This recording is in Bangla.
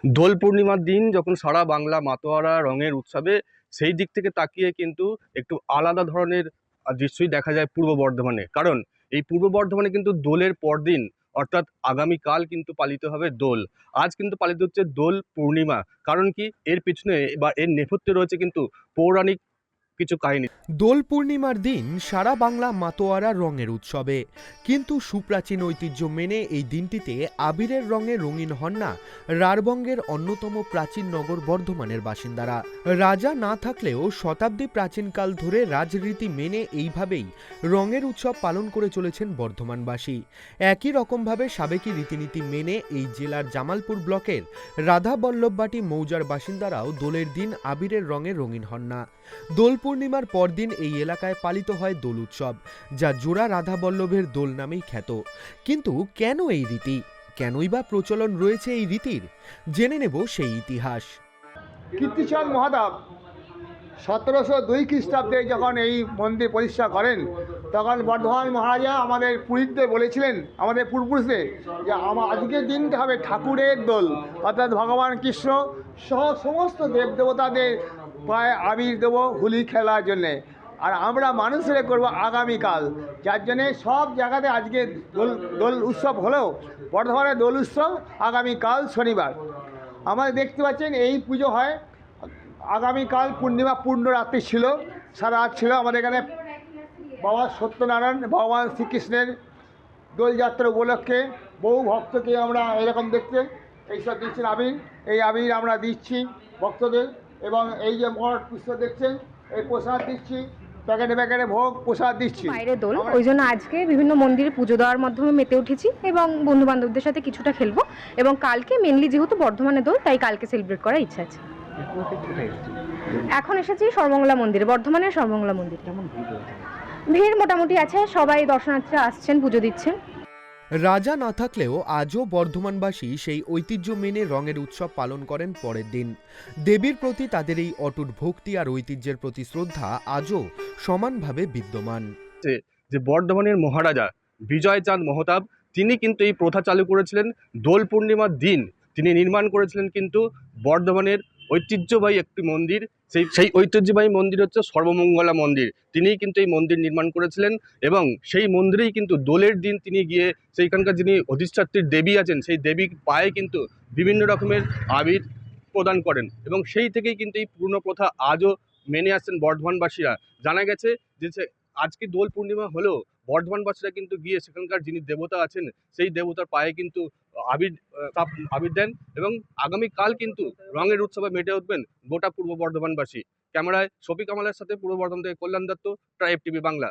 দোল পূর্ণিমার দিন যখন সারা বাংলা মাতোয়ারা রঙের উৎসবে, সেই দিক থেকে তাকিয়ে কিন্তু একটু আলাদা ধরনের দৃশ্যই দেখা যায় পূর্ব বর্ধমানে। কারণ এই পূর্ব বর্ধমানে কিন্তু দোলের পরদিন অর্থাৎ আগামীকাল কিন্তু পালিত হবে দোল। আজ কিন্তু পালিত হচ্ছে দোল পূর্ণিমা। কারণ কি, এর পিছনে বা এর নেপথ্যে রয়েছে কিন্তু পৌরাণিক কিছু কাহিনী। দোল পূর্ণিমার দিন সারা বাংলা মাতোয়ারা রঙের উৎসবে, কিন্তু সুপ্রাচীন ঐতিহ্য মেনে এই দিনটিতে আবিরের রঙে রঙিন হন না রাঢ়বঙ্গের অন্যতম প্রাচীন নগর বর্ধমানের বাসিন্দারা। রাজা না থাকলেও শতাব্দী প্রাচীনকাল ধরে রাজরীতি মেনে এইভাবেই রঙের উৎসব পালন করে চলেছেন বর্ধমানবাসী। একই রকমভাবে সাবেকি রীতিনীতি মেনে এই জেলার জামালপুর ব্লকের রাধাবল্লভবাটি মৌজার বাসিন্দারাও দোলের দিন আবিরের রঙে রঙিন হন না। দোল পূর্ণিমার পরদিন এই এলাকায় পালিত হয় দোল উৎসব, যা জোড়া রাধাবল্লভের দোল নামেই খ্যাত। কিন্তু কেন এই রীতি, কেনই বা প্রচলন রয়েছে এই রীতির, জেনে নেব সেই ইতিহাস। কীর্তিচাঁদ মহাদেব 1702 খ্রিস্টাব্দে যখন এই মন্দির প্রতিষ্ঠা করেন, তখন বর্ধমান মহারাজা আমাদের পুরীতে বলেছিলেন, আমাদের পূর্বপুরুষদের, যে আজকের দিনটা হবে ঠাকুরের দোল, অর্থাৎ ভগবান কৃষ্ণ সহ সমস্ত দেবদেবতাদের পায়ে আবির দেবো হোলি খেলার জন্যে, আর আমরা মানুষেরা করব আগামীকাল। যার জন্যে সব জায়গাতে আজকে দোল উৎসব হলেও বর্ধমানের দোল উৎসব আগামীকাল শনিবার। আমাদের দেখতে পাচ্ছেন এই পুজো হয় আগামীকাল পূর্ণিমা, পূর্ণ রাত্রি ছিল, সারা রাত ছিল। আমাদের এখানে বাবা সত্যনারায়ণ ভগবান শ্রীকৃষ্ণের দোলযাত্রা উপলক্ষে বহু ভক্তকে আমরা এরকম দেখতে এইসব দিচ্ছেন আবির, এই আবির আমরা দিচ্ছি ভক্তদের। এবং এই যে মঠ পুষ্প দেখছেন, এই প্রসাদ দিচ্ছি, প্যাকেটে প্যাকেটে ভোগ প্রসাদ দিচ্ছি। বাইরে দোল, ওই জন্য আজকে বিভিন্ন মন্দিরে পুজো দেওয়ার মাধ্যমে মেতে উঠেছি এবং বন্ধু বান্ধবদের সাথে কিছুটা খেলবো। এবং কালকে মেনলি যেহেতু বর্ধমানে দোল, তাই কালকে সেলিব্রেট করার ইচ্ছা আছে। এখন এসেছি সর্বমঙ্গলা মন্দিরে, বর্ধমানের সর্বমঙ্গলা মন্দির। ভিড় মোটামুটি আছে, সবাই দর্শনার্থীরা আসছেন, পুজো দিচ্ছেন। রাজা না থাকলেও আজও বর্ধমানবাসী সেই ঐতিহ্য মেনে রঙের উৎসব পালন করেন পরের দিন। দেবীর প্রতি তাদের এই অটুট ভক্তি আর ঐতিহ্যের প্রতি শ্রদ্ধা আজও সমানভাবে বিদ্যমান। যে বর্ধমানের মহারাজা বিজয়চাঁদ মহতাব, তিনি কিন্তু এই প্রথা চালু করেছিলেন। দোল পূর্ণিমার দিন তিনি নির্মাণ করেছিলেন কিন্তু বর্ধমানের ঐতিহ্যবাহী একটি মন্দির। সেই ঐতিহ্যবাহী মন্দির হচ্ছে সর্বমঙ্গলা মন্দির। তিনিই কিন্তু এই মন্দির নির্মাণ করেছিলেন এবং সেই মন্দিরেই কিন্তু দোলের দিন তিনি গিয়ে সেইখানকার যিনি অধিষ্ঠাত্রীর দেবী আছেন, সেই দেবীর পায়ে কিন্তু বিভিন্ন রকমের আবির প্রদান করেন এবং সেই থেকেই কিন্তু এই পুরনো প্রথা আজও মেনে আসছেন বর্ধমানবাসীরা। জানা গেছে যে আজকে দোল পূর্ণিমা হলেও বর্ধমানবাসীরা কিন্তু গিয়ে সেখানকার যিনি দেবতা আছেন, সেই দেবতার পায়ে কিন্তু আবির আবির দেন এবং আগামীকাল কিন্তু রঙের উৎসবে মেতে উঠবেন গোটা পূর্ব বর্ধমানবাসী। ক্যামেরায় শফিক কামালের সাথে পূর্ব বর্ধমান থেকে কল্যাণ দত্ত, ট্রাইব টিভি বাংলা।